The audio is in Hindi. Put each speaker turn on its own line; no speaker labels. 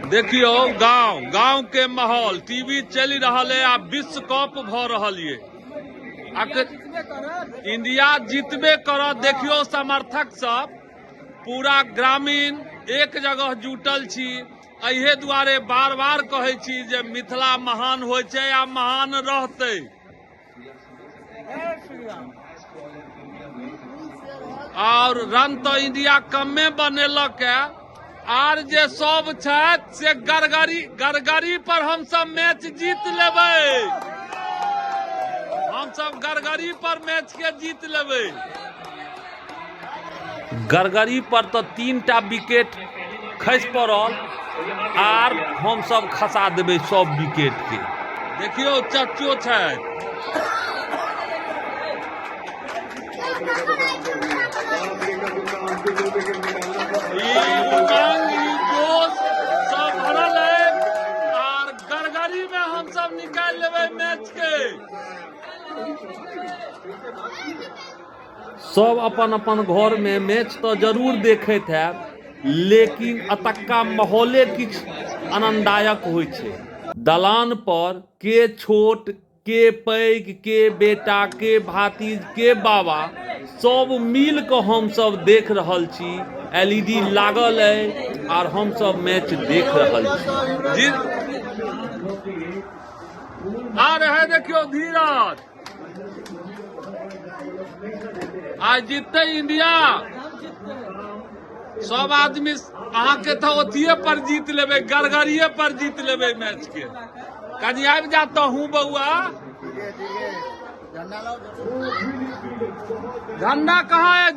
देखियो गांव के माहौल टीवी चल रहा है। आ विश्व कप भ रहा है। इंडिया जीतबे कर। देखियो समर्थक सब पूरा ग्रामीण एक जगह जुटल छी। अहे दुआरे बार बार कहे छी जे मिथिला महान होय छै आ महान रहते। और रन तो इंडिया कमे बनेलक है। आर जे सब छथि से गरगरी पर हम सब मैच जीत लेबै। हम सब गरगरी पर मैच के जीत लेबै। गरगरी पर तो 3टा विकेट खस पड़ल आर हम सब खसा देबै सब विकेट के। देखियो चच्चो छथि। सब भरल है और गरगरी में हम सब निकाल लेबै मैच के। सब अपन अपन घर में मैच तो जरूर देखैत है, लेकिन अतक्का माहौले किछ आनंददायक होइ छै। दलान पर के छोट के पैघ के बेटा के भातीज के बाबा सब मिल के हम सब देख रहल छी। LED लागल है और हम सब मैच देख रहल छी। आ रहे देखियो धीरज। आज जीतते इंडिया। सब आदमी अहाँ के तो ओथिये पर जीत लेबे, गरगरिये पर जीत लेबे मैच के। कहीं आबि जाता हूँ बउआ। झंडा कहाँ है?